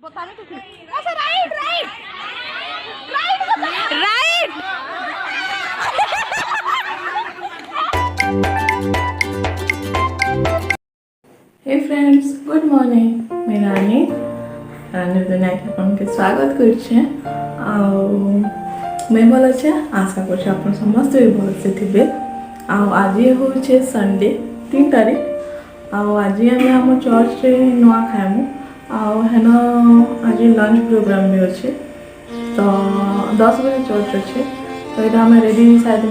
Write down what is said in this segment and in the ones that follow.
बताने कुछ नहीं। ऐसे right right right right. Hey friends, good morning. मैं रानी विनायक आपके स्वागत करछे। मैं भल अच्छे, आशा कर समस्त भी भल से थे। आज हूँ संडे 3 तारीख। आज आम चर्च नुआ खाएमु हेन आज लंच प्रोग्राम भी अच्छे। तो 10 बजे चर्च अच्छे। तो यहाँ आम रेडी साइड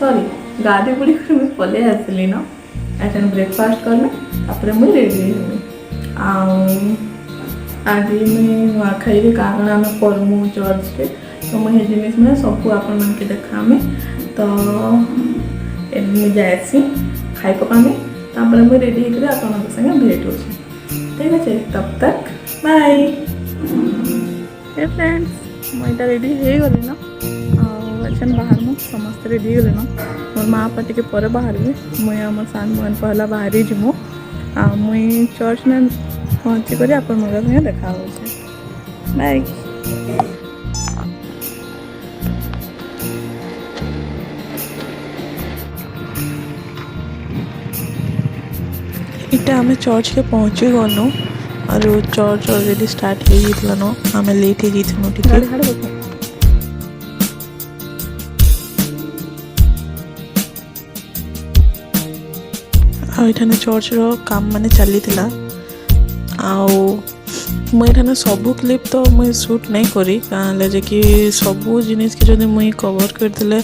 सॉरी गाड़ी बुड़ी पलि आसली न एटेन ब्रेकफास्ट करना तापर मुझे रेडी हूँ। आज मुझे खाई कारण आम करमु चर्च के। तो मुझे जिनिस में सबको आपण मानके देखामी। तो मुझे जाएसी खाई पकामी तापर मुझे रेडी होकर आपन संगे भेट हो। ठीक है, तब तक बाय। हे फ्रेंड्स, मुझे रेडी हो गली न आछन बाहर मु समस्त रेडी गले न। मोर माँ बापा टिके पर बाहर मुझे मोर सान मोहन पहला बाहरी जीमु। मुई चर्च में पहुँची कर आप संगे देखा बाय। इटा आम चर्च के पहुँची गलु और चर्च ऑलरेडी स्टार्ट हो न। आम लेट हो टिके। आने चर्च रो काम माने चली मुझे सबू क्लिप तो मुझे शूट नहीं करी कहे कि सबू जिनिस के जब मुझे कवर करते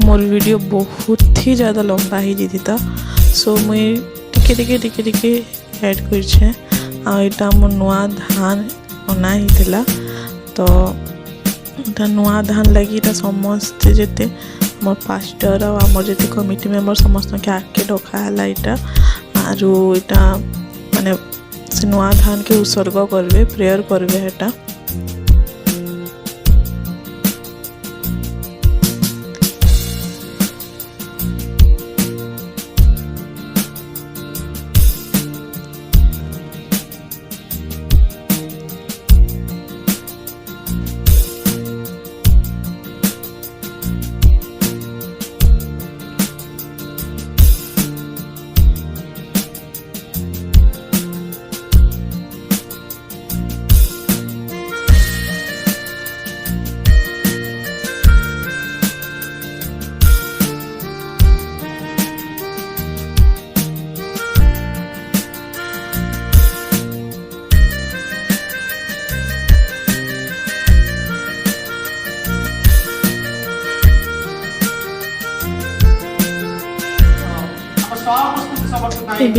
मोर वीडियो बहुत ही ज़्यादा लंबा हो जाता। सो मुझे टिके ऐड कर मोर नुआ धान अना ही। तो नुआ धान लगी समस्ते जिते मोर पास्टर और आम जी कमिटी मेम्बर समस्त के आके डकाला यहाँ माने से नुआ धान के उत्सर्ग करवे प्रेयर करवे हेटा।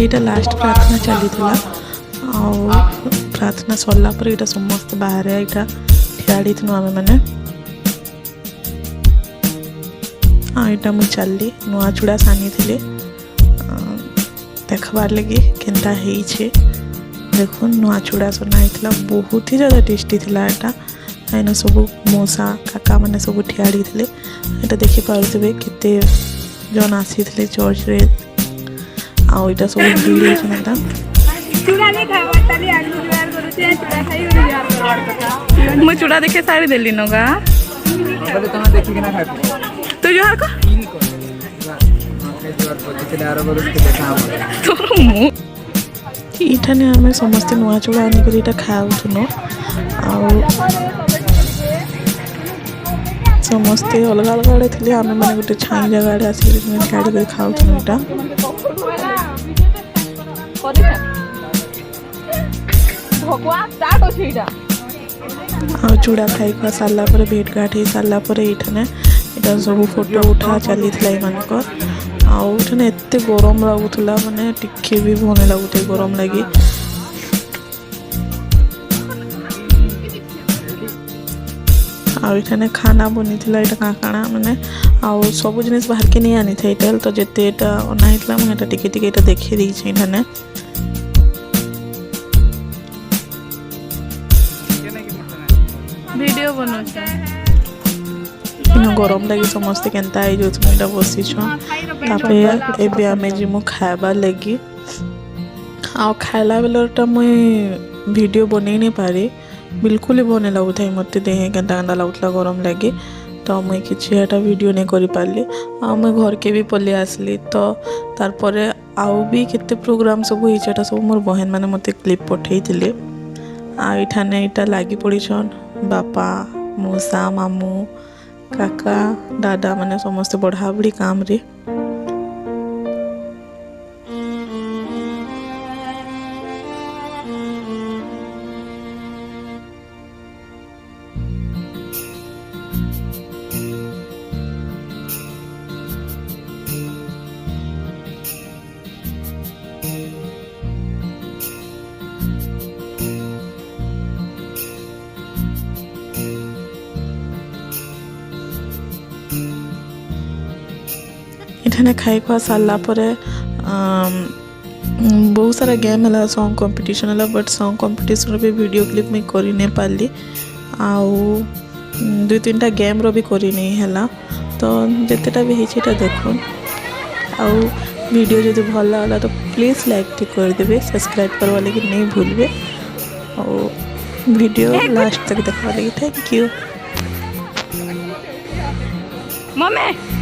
एटा लास्ट प्रार्थना चली प्रार्थना सरला पर इटा समस्त बाहर इटा ठियाड़ी थी आम मैंने। इटा मुझे चलली नुआ चूड़ा सानी थी देखबार लगे केनता है। देखो नुआ चूड़ा सना होता बहुत ही ज़्यादा टेस्टी थिला। एटा सब मौसा काका मैंने सब ठियाड़ी थे। यहाँ देखी पारे केते जन आसी थे चर्च रे। आईटा सब भिड़ मुझे चूड़ा देखे सारी देली नगा तो जोहार को इठाने आम समस्ते नुआ चूड़ा आनिक खाऊन समस्ते अलग अलग आड़े थे। आम मैंने गोटे छाई जगह आसिक गाड़ी खाऊन इटा चूड़ा खाई खा सारा भेट घाट हो सारापर ये सब फोटो उठा चली एत गरम लगुला माने टिके भी भल लगुते गरम लगी। आने खाना बनी थी काकाना माने सब जिनिस बाहर के नहीं आनी था। तो जिते अना होता मुझे टिके देखी देखे इठाने वीडियो बना गरम लगी समस्ते केनता हो बसीछ। आम जीमु खाबार लगी आ खाला बेलटा मुई वीडियो बन नहीं पारी बिल्कुल ही भल लगुଥାଏ मत देहे केन्ता केन्ता लगुला गरम लगे तो मुई किसी एटा वीडियो नहीं करि पारली आ मुई घर के भी पलि आसली तो तार आउ भी केते प्रोग्राम सब होइछे सब मोर बहन माने मते क्लिप पठेइथिले आ इठाने इटा लागी पड़ीछन बापा मौसा मामू काका दादा माने समस्त बढ़ा बढ़ी काम रे। इठाने खाई खुआ सारा पर बहुत सारा गेम है सॉन्ग कंपटीशन है बट सॉन्ग कंपटीशन भी वीडियो क्लिप में करी नहीं पारली आउ 2-3टा गेम रो भी करी नहीं है तो जितेटा भी है देखुन आउ वीडियो जो भल लगा तो प्लीज़ लाइक टी करदे सब्सक्राइब करवा लगी नहीं भूलबे और वीडियो लास्ट तक देखा लगी थैंक यू मम्मी